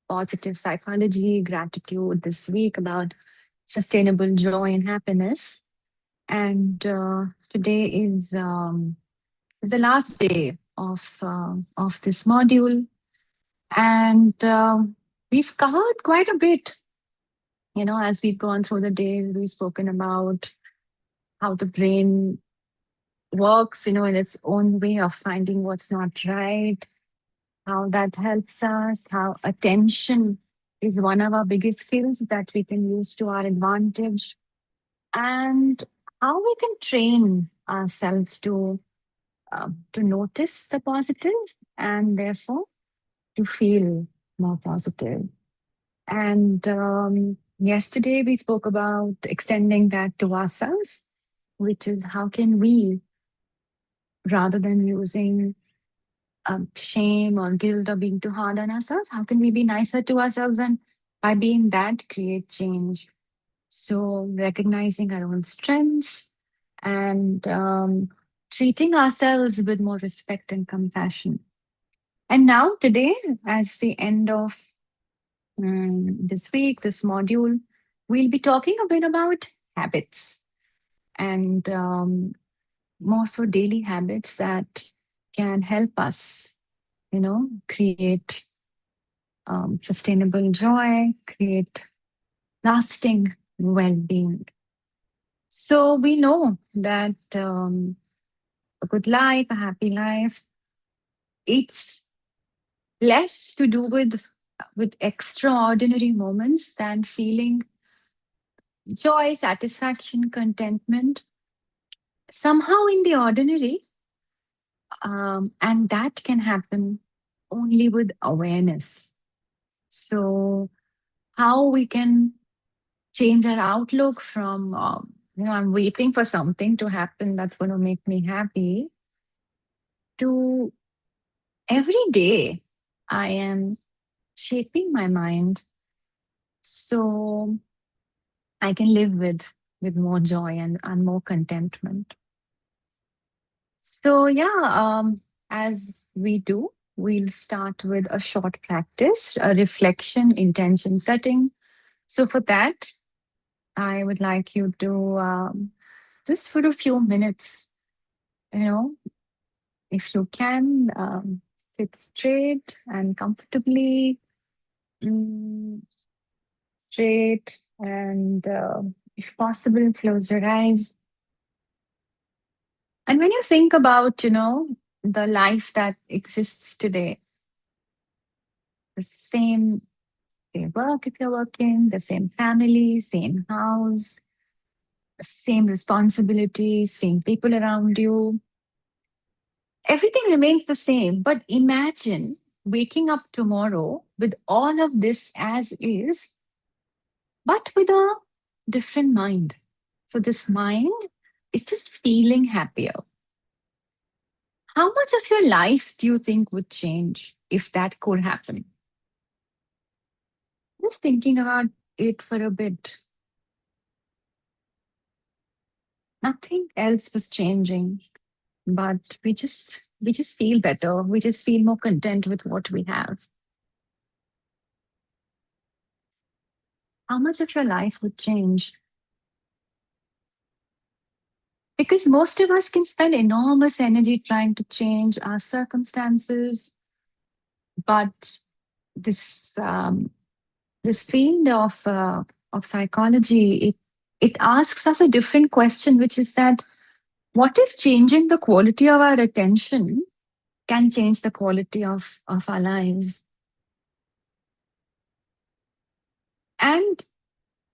positive psychology, gratitude this week about sustainable joy and happiness. And today is the last day of this module, and we've covered quite a bit. As we've gone through the days, we've spoken about how the brain works, in its own way of finding what's not right, how that helps us, how attention is one of our biggest skills that we can use to our advantage, and how we can train ourselves to notice the positive and therefore to feel more positive. And yesterday we spoke about extending that to ourselves, which is how can we, rather than using shame or guilt or being too hard on ourselves, how can we be nicer to ourselves and by being that create change? So recognizing our own strengths and treating ourselves with more respect and compassion. And now today, as the end of this week, this module, we'll be talking a bit about habits and more so daily habits that can help us, create sustainable joy, create lasting well-being. So we know that a good life, a happy life, it's less to do with extraordinary moments than feeling joy, satisfaction, contentment somehow in the ordinary. And that can happen only with awareness. So how we can change our outlook from, I'm waiting for something to happen that's going to make me happy, to every day I am shaping my mind so I can live with more joy and more contentment. So as we do, we'll start with a short practice, a reflection, intention setting. So for that, I would like you to just for a few minutes, if you can, sit straight and comfortably, mm, straight, and if possible, close your eyes. And when you think about, the life that exists today, the same work if you're working, the same family, same house, same responsibilities, same people around you, everything remains the same. But imagine waking up tomorrow with all of this as is, but with a different mind. So this mind is just feeling happier. How much of your life do you think would change if that could happen? Just thinking about it for a bit. Nothing else was changing, but we just feel better. We just feel more content with what we have. How much of your life would change? Because most of us can spend enormous energy trying to change our circumstances, but this field of psychology, it asks us a different question, which is that what if changing the quality of our attention can change the quality of our lives? And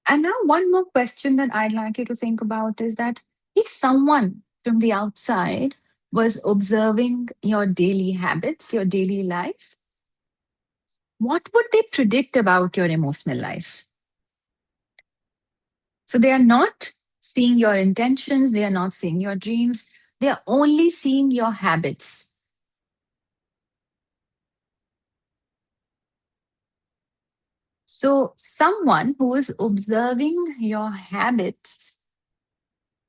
now one more question that I'd like you to think about is that if someone from the outside was observing your daily habits, your daily life, what would they predict about your emotional life? So they are not seeing your intentions, they are not seeing your dreams, they are only seeing your habits. So someone who is observing your habits,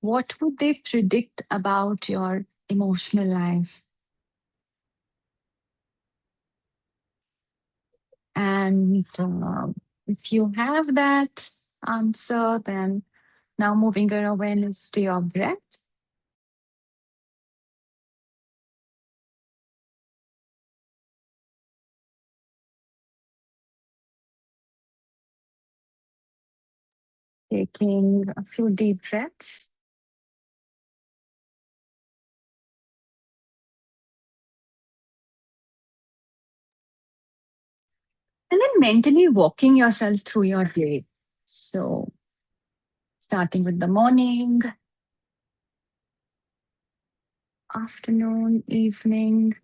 what would they predict about your emotional life? And if you have that answer, then now moving your awareness to your breath. Taking a few deep breaths. And then mentally walking yourself through your day. So, starting with the morning, afternoon, evening,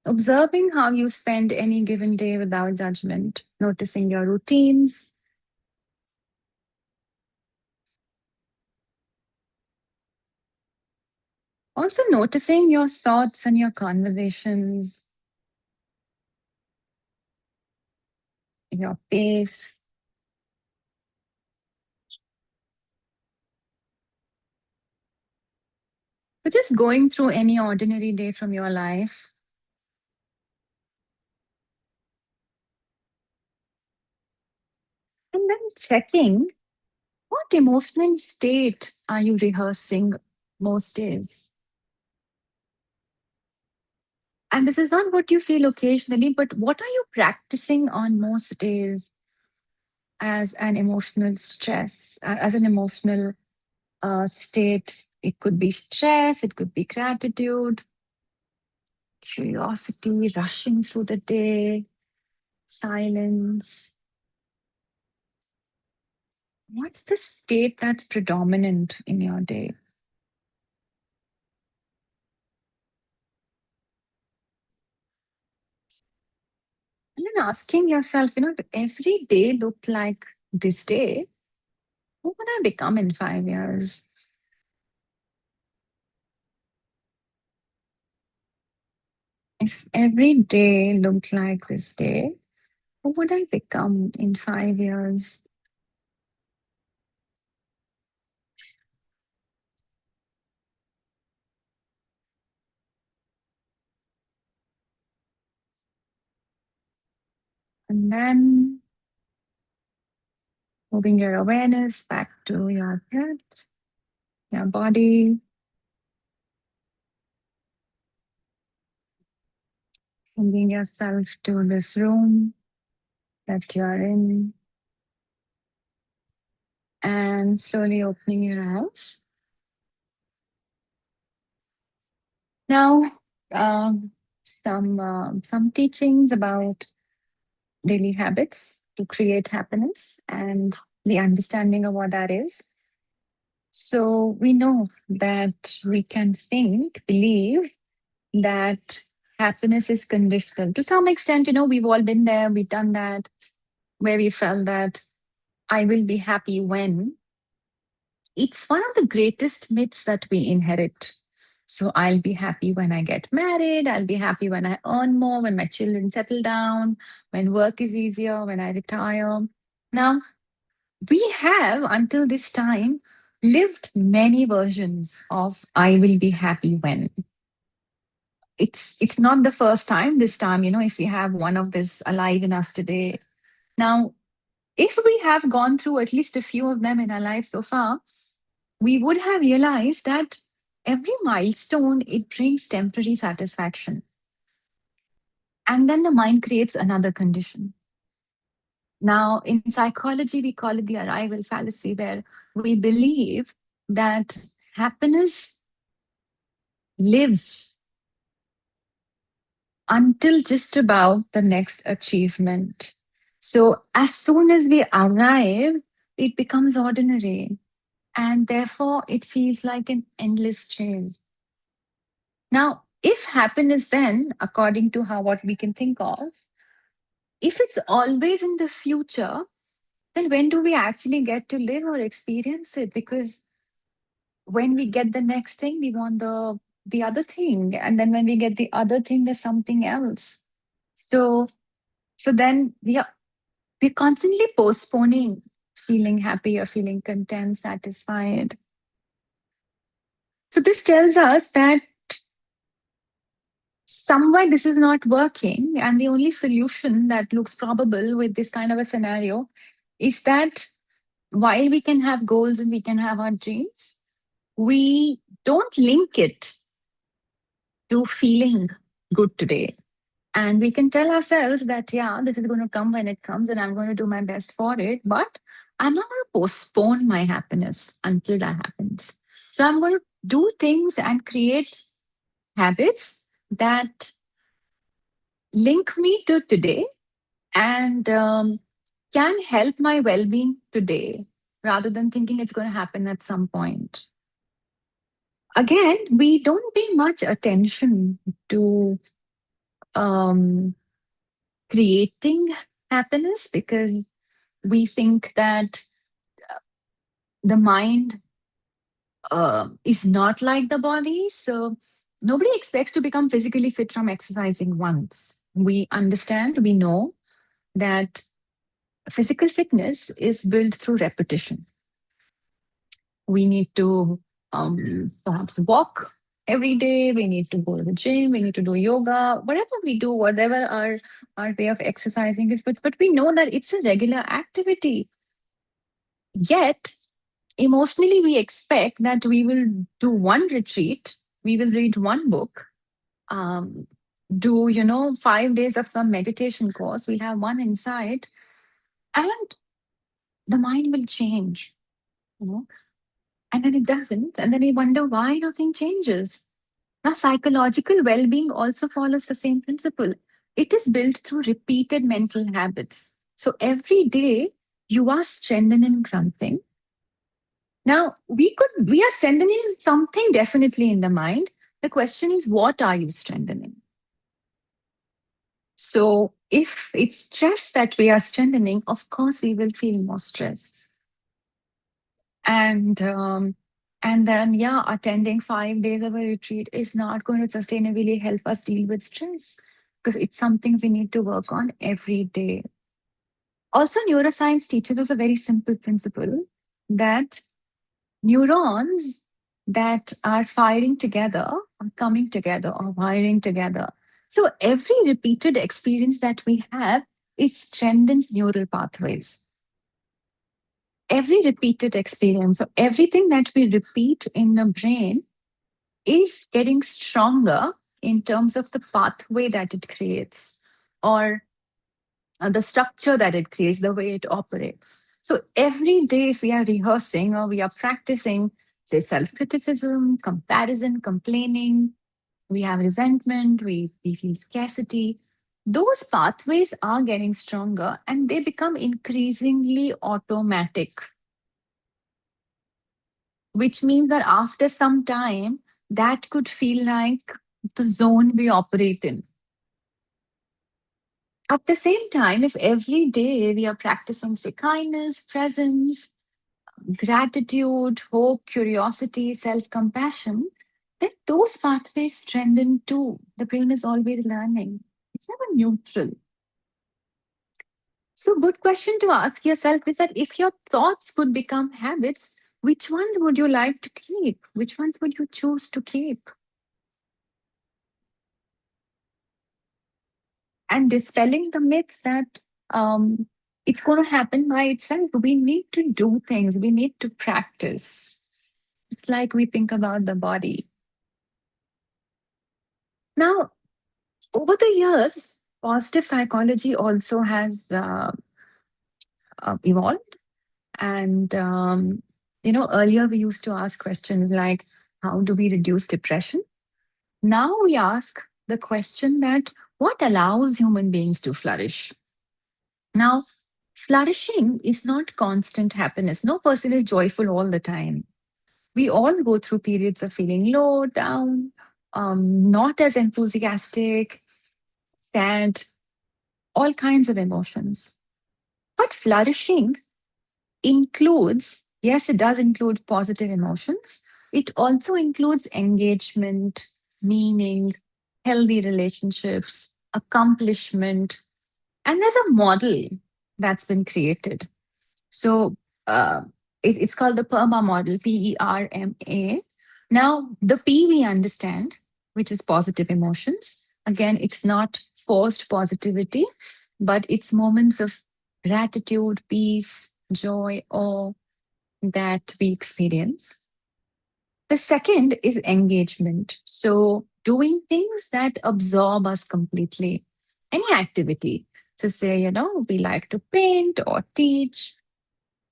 observing how you spend any given day without judgment, noticing your routines. Also, noticing your thoughts and your conversations, your pace. So, just going through any ordinary day from your life. And then checking what emotional state are you rehearsing most days? And this is not what you feel occasionally, but what are you practicing on most days as an emotional stress, as an emotional state? It could be stress, it could be gratitude, curiosity, rushing through the day, silence. What's the state that's predominant in your day? And then asking yourself, if every day looked like this day, who would I become in 5 years? If every day looked like this day, who would I become in 5 years? And then moving your awareness back to your breath, your body, bringing yourself to this room that you're in, and slowly opening your eyes. Now, some teachings about daily habits to create happiness and the understanding of what that is. So we know that we can believe that happiness is conditional. To some extent, we've all been there, we've done that, where we felt that I will be happy when. It's one of the greatest myths that we inherit. So I'll be happy when I get married, I'll be happy when I earn more, when my children settle down, when work is easier, when I retire. Now, we have until this time lived many versions of I will be happy when. It's not the first time. This time, if we have one of this alive in us today. Now, if we have gone through at least a few of them in our life so far, we would have realized that every milestone, it brings temporary satisfaction, and then the mind creates another condition. Now, in psychology, we call it the arrival fallacy, where we believe that happiness lives until just about the next achievement. So, as soon as we arrive, it becomes ordinary, and therefore it feels like an endless chase. Now, if happiness, then, according to how what we can think of, if it's always in the future, then when do we actually get to live or experience it? Because when we get the next thing, we want the other thing, and then when we get the other thing, there's something else. So then we're constantly postponing feeling happy or feeling content, satisfied. So this tells us that somewhere this is not working, and the only solution that looks probable with this kind of a scenario is that while we can have goals and we can have our dreams, we don't link it to feeling good today. And we can tell ourselves that, yeah, this is going to come when it comes and I'm going to do my best for it. But I'm not going to postpone my happiness until that happens. So I'm going to do things and create habits that link me to today and can help my well being today rather than thinking it's going to happen at some point. Again, we don't pay much attention to um, creating happiness because we think that the mind is not like the body. So nobody expects to become physically fit from exercising once. We understand, we know that physical fitness is built through repetition. We need to perhaps walk every day. We need to go to the gym. We need to do yoga, whatever we do, whatever our way of exercising is. But we know that it's a regular activity. Yet, emotionally, we expect that we will do one retreat, we will read one book, um, do 5 days of some meditation course. We'll have one insight, and the mind will change. You know, and then it doesn't. And then we wonder why nothing changes. Now, psychological well being also follows the same principle. It is built through repeated mental habits. So every day you are strengthening something. Now, we are strengthening something definitely in the mind. The question is, what are you strengthening? So if it's stress that we are strengthening, of course we will feel more stress. And then, yeah, attending 5 days of a retreat is not going to sustainably help us deal with stress because it's something we need to work on every day. Also, neuroscience teaches us a very simple principle that neurons that are firing together are coming together or wiring together. So every repeated experience that we have, it strengthens neural pathways. Every repeated experience, so everything that we repeat in the brain is getting stronger in terms of the pathway that it creates or the structure that it creates, the way it operates. So every day, if we are rehearsing or we are practicing, say, self criticism, comparison, complaining, we have resentment, we feel scarcity, those pathways are getting stronger and they become increasingly automatic, which means that after some time, that could feel like the zone we operate in. At the same time, if every day we are practicing, say, kindness, presence, gratitude, hope, curiosity, self compassion, then those pathways strengthen too. The brain is always learning, it's never neutral. So, good question to ask yourself is that if your thoughts could become habits, which ones would you like to keep? Which ones would you choose to keep? And dispelling the myths that it's going to happen by itself. We need to do things, we need to practice. It's like we think about the body. Now, over the years, positive psychology also has evolved. And, earlier we used to ask questions like, how do we reduce depression? Now we ask the question that what allows human beings to flourish? Now, flourishing is not constant happiness. No person is joyful all the time. We all go through periods of feeling low, down, not as enthusiastic, sad, all kinds of emotions. But flourishing includes, yes, it does include positive emotions. It also includes engagement, meaning, healthy relationships, accomplishment. And there's a model that's been created. So it's called the PERMA model, PERMA. Now, the P we understand, which is positive emotions. Again, it's not forced positivity, but it's moments of gratitude, peace, joy, awe that we experience. The second is engagement. So, doing things that absorb us completely, any activity. So, say, we like to paint or teach.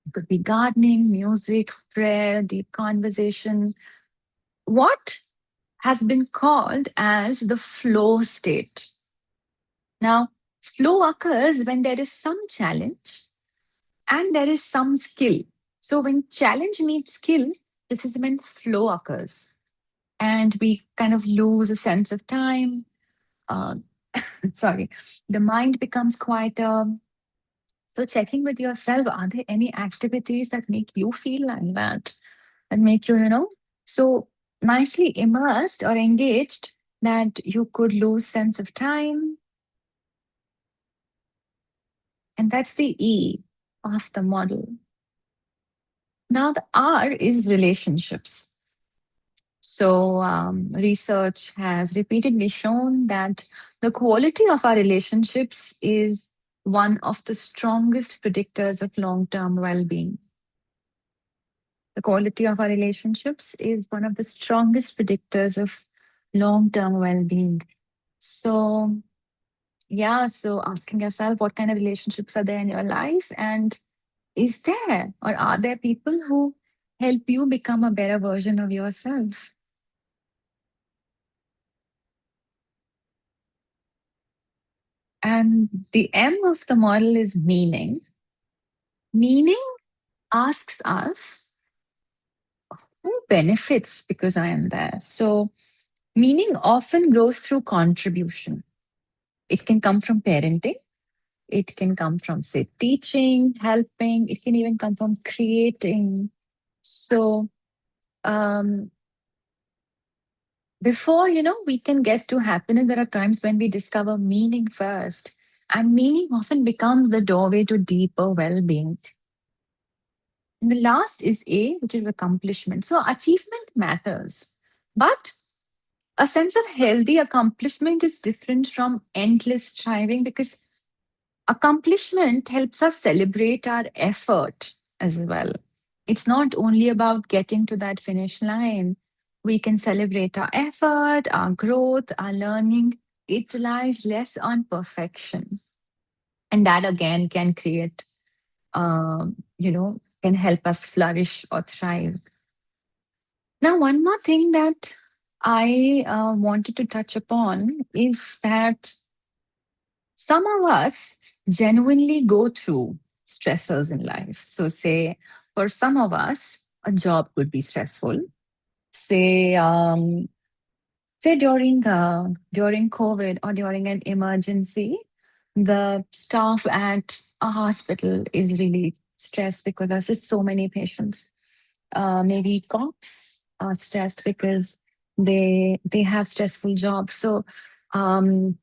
It could be gardening, music, prayer, deep conversation. What has been called as the flow state. Now, flow occurs when there is some challenge and there is some skill. So, when challenge meets skill, this is when flow occurs. And we kind of lose a sense of time. Uh, sorry, the mind becomes quieter. So, checking with yourself, are there any activities that make you feel like that? That make you, so nicely immersed or engaged that you could lose sense of time. And that's the E of the model. Now, the R is relationships. So, research has repeatedly shown that the quality of our relationships is one of the strongest predictors of long term well being. The quality of our relationships is one of the strongest predictors of long term well being. So, yeah, so asking yourself what kind of relationships are there in your life, and is there or are there people who help you become a better version of yourself? And the M of the model is meaning. Meaning asks us who benefits because I am there. So, meaning often grows through contribution. It can come from parenting, it can come from, say, teaching, helping, it can even come from creating. So, um, before we can get to happiness, there are times when we discover meaning first, and meaning often becomes the doorway to deeper well-being. And the last is A, which is accomplishment. So achievement matters, but a sense of healthy accomplishment is different from endless striving, because accomplishment helps us celebrate our effort as well. It's not only about getting to that finish line. We can celebrate our effort, our growth, our learning. It relies less on perfection. And that again can create, can help us flourish or thrive. Now, one more thing that I wanted to touch upon is that some of us genuinely go through stressors in life. So, say, for some of us, a job could be stressful. Say, during COVID or during an emergency, the staff at a hospital is really stressed because there's just so many patients. Maybe cops are stressed because they have stressful jobs. Um,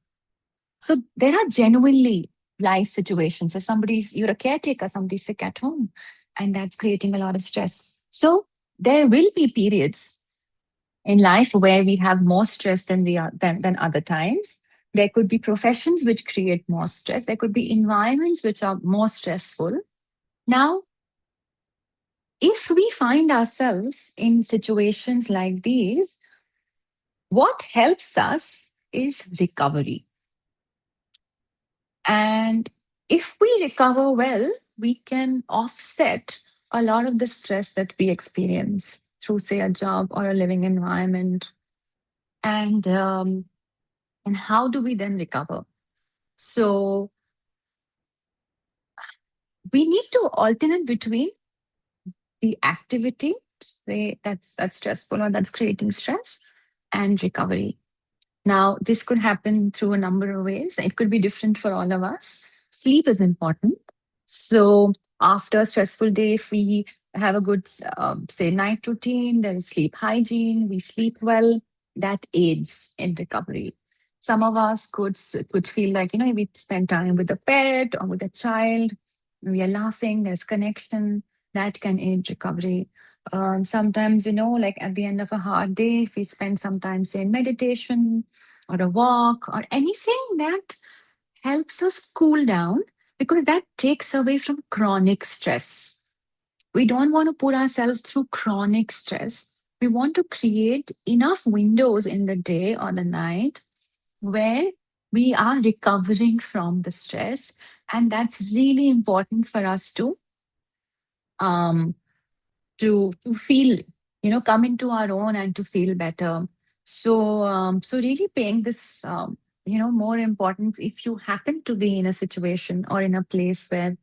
so there are genuinely life situations. If you're a caretaker, somebody's sick at home, and that's creating a lot of stress. So there will be periods in life where we have more stress than we are than other times. There could be professions which create more stress. There could be environments which are more stressful. Now, if we find ourselves in situations like these, what helps us is recovery. And if we recover well, we can offset a lot of the stress that we experience through, say, a job or a living environment. And how do we then recover? So we need to alternate between the activity, say that's stressful or that's creating stress, and recovery. Now, this could happen through a number of ways. It could be different for all of us. Sleep is important. So, after a stressful day, if we have a good, say, night routine, there is sleep hygiene, we sleep well, that aids in recovery. Some of us could feel like, we spend time with a pet or with a child, we are laughing, there's connection, that can aid recovery. Sometimes, like at the end of a hard day, if we spend some time, say, in meditation, or a walk or anything that helps us cool down, because that takes away from chronic stress. We don't want to put ourselves through chronic stress. We want to create enough windows in the day or the night where we are recovering from the stress. And that's really important for us um, to feel, come into our own and to feel better. So really paying this, more importance if you happen to be in a situation or in a place where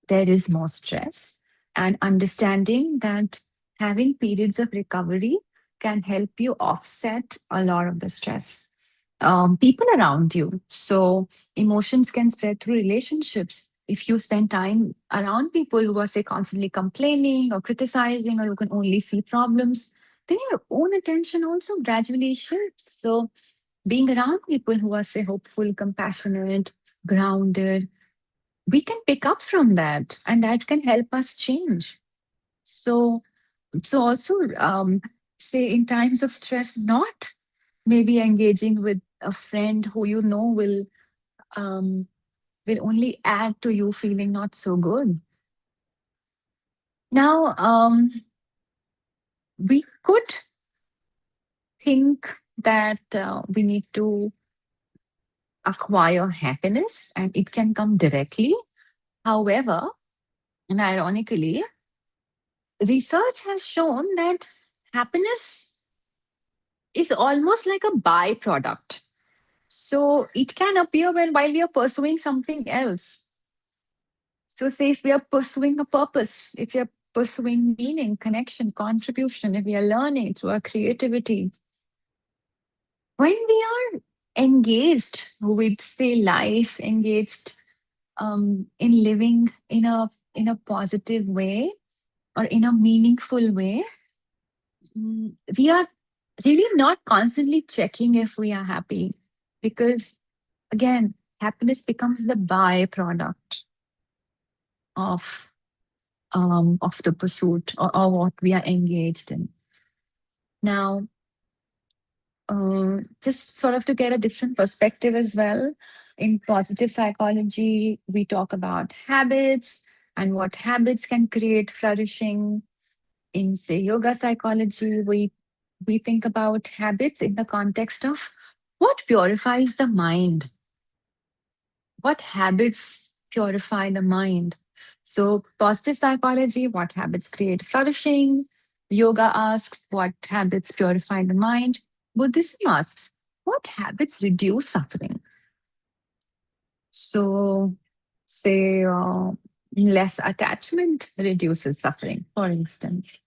there is more stress, and understanding that having periods of recovery can help you offset a lot of the stress. People around you. So emotions can spread through relationships. If you spend time around people who are, say, constantly complaining or criticizing, or you can only see problems, then your own attention also gradually shifts. So being around people who are, say, hopeful, compassionate, grounded, we can pick up from that, and that can help us change. So also, say, in times of stress, not maybe engaging with a friend who you know um, will only add to you feeling not so good. Now, we could think that we need to acquire happiness and it can come directly. However, and ironically, research has shown that happiness is almost like a byproduct. So it can appear while we are pursuing something else. So, say if we are pursuing a purpose, if we are pursuing meaning, connection, contribution, if we are learning through our creativity, when we are engaged with, say, life, engaged in living in a positive way or in a meaningful way, we are really not constantly checking if we are happy, because again, happiness becomes the byproduct of of the pursuit, or what we are engaged in. Now, just sort of to get a different perspective as well, in positive psychology, we talk about habits and what habits can create flourishing. In, say, yoga psychology, we think about habits in the context of what purifies the mind, what habits purify the mind. So, positive psychology, what habits create flourishing? Yoga asks, what habits purify the mind? Buddhism asks, what habits reduce suffering? So, say, less attachment reduces suffering, for instance.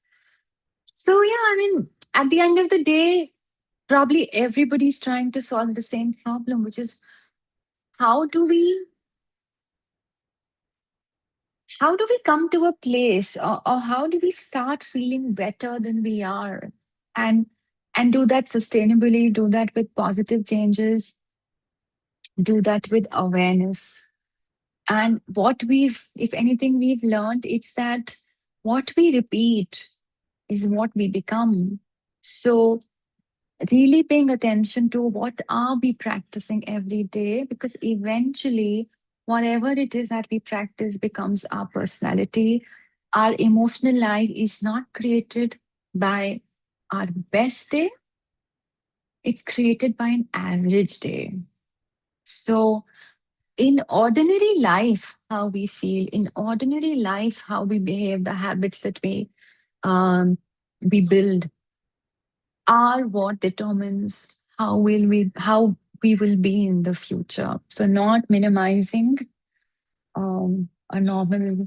So, yeah, I mean, at the end of the day, probably everybody's trying to solve the same problem, which is how do we how do we come to a place, or how do we start feeling better than we are, and do that sustainably, do that with positive changes, do that with awareness. And what we've if anything we've learned, it's that what we repeat is what we become. So really paying attention to what are we practicing every day, because eventually whatever it is that we practice becomes our personality. Our emotional life is not created by our best day, it's created by an average day. So in ordinary life, how we feel, in ordinary life, how we behave, the habits that um, we build are what determines how we will be in the future. So not minimizing a normal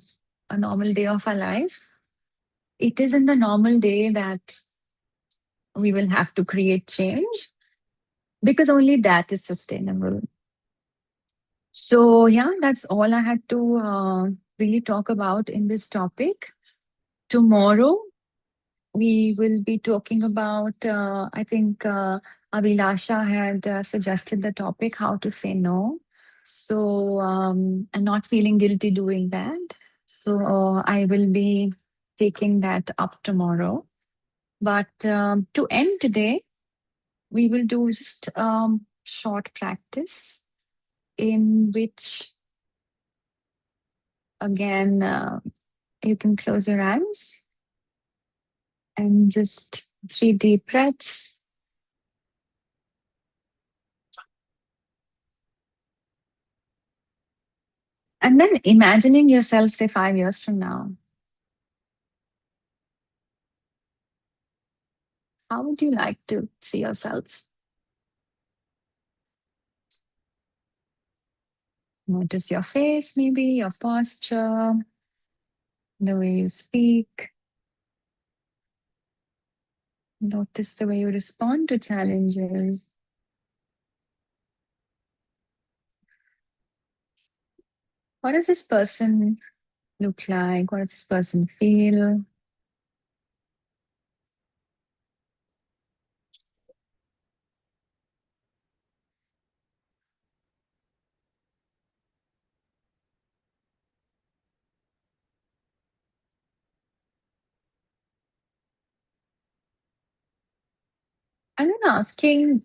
day of our life. It is in the normal day that we will have to create change, because only that is sustainable. So yeah, that's all I had to really talk about in this topic. Tomorrow we will be talking about, I think Abhilasha had suggested the topic, how to say no. So, and not feeling guilty doing that. So, I will be taking that up tomorrow. But to end today, we will do just short practice in which, again, you can close your eyes and just 3 deep breaths. And then imagining yourself, say, 5 years from now. How would you like to see yourself? Notice your face, maybe your posture, the way you speak. Notice the way you respond to challenges. What does this person look like? What does this person feel? And then asking,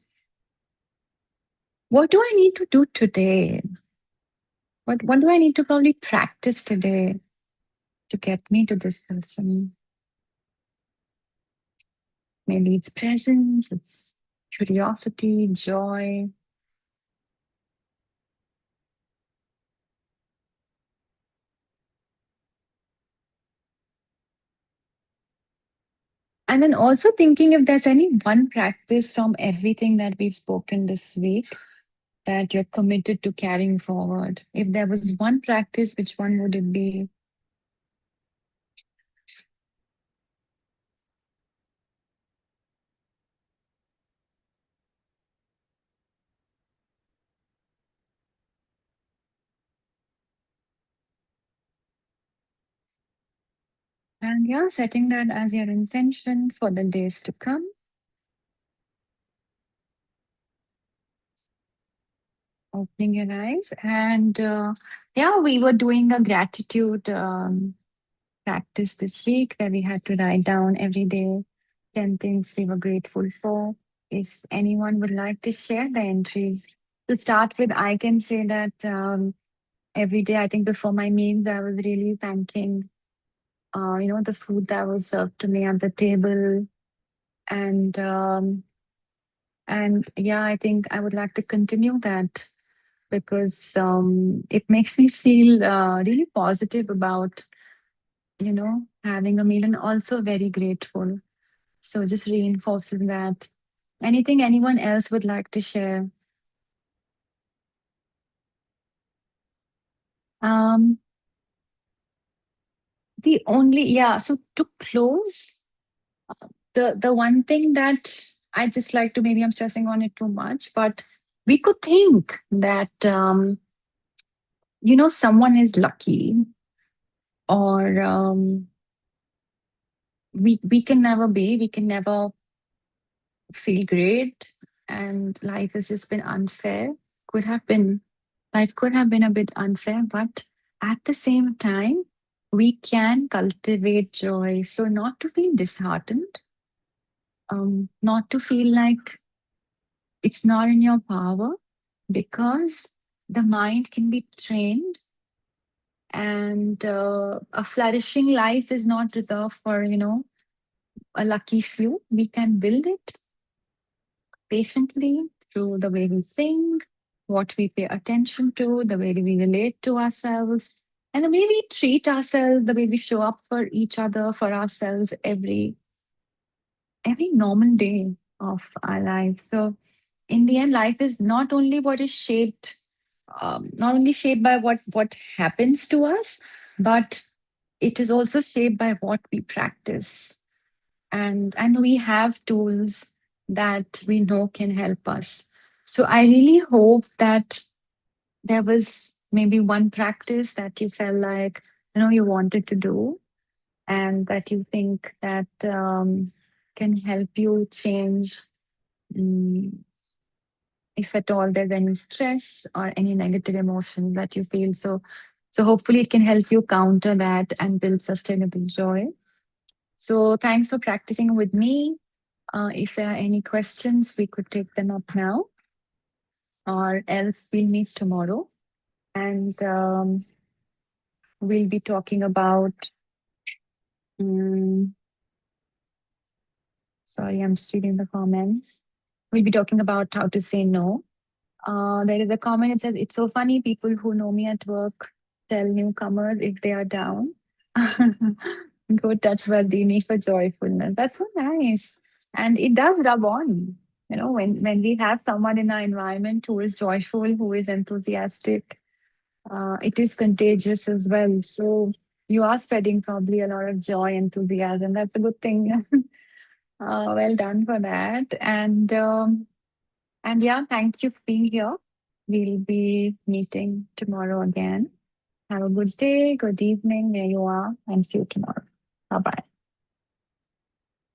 what do I need to do today? What do I need to probably practice today to get me to this person? Maybe it's presence, it's curiosity, joy. And then also thinking if there's any one practice from everything that we've spoken this week that you're committed to carrying forward. If there was one practice, which one would it be? And yeah, setting that as your intention for the days to come. Opening your eyes. And yeah, we were doing a gratitude practice this week where we had to write down every day 10 things we were grateful for. If anyone would like to share the entries, to start with, I can say that every day, I think before my meals, I was really thanking, the food that was served to me at the table. And yeah, I think I would like to continue that because it makes me feel really positive about, having a meal and also very grateful. So just reinforces that. Anything anyone else would like to share? Um, so to close, the one thing that I just like to, maybe I'm stressing on it too much, but we could think that someone is lucky, or we can never feel great, and life has just been unfair. Could have been Life could have been a bit unfair, but at the same time, we can cultivate joy. So not to feel disheartened, not to feel like it's not in your power, because the mind can be trained, and a flourishing life is not reserved for a lucky few. We can build it patiently through the way we think, what we pay attention to, the way we relate to ourselves, and the way we treat ourselves, the way we show up for each other, for ourselves every normal day of our lives. So in the end, life is not only what is shaped, not only shaped by what happens to us, but it is also shaped by what we practice. And we have tools that we know can help us. So I really hope that there was maybe one practice that you felt like you wanted to do, and that you think that can help you change, mm, if at all there's any stress or any negative emotion that you feel. So hopefully it can help you counter that and build sustainable joy. So thanks for practicing with me. If there are any questions, we could take them up now. or else we'll meet tomorrow. And we'll be talking about, mm, sorry, I'm just reading the comments. We'll be talking about how to say no. There is a comment that says, it's so funny, people who know me at work tell newcomers if they are down. Go touch Vardini for joyfulness. That's so nice. And it does rub on. You know, when we have someone in our environment who is joyful, who is enthusiastic, it is contagious as well. So you are spreading probably a lot of joy, enthusiasm. That's a good thing. Well done for that. And yeah, thank you for being here. We'll be meeting tomorrow again. Have a good day, good evening where you are, and see you tomorrow. Bye bye.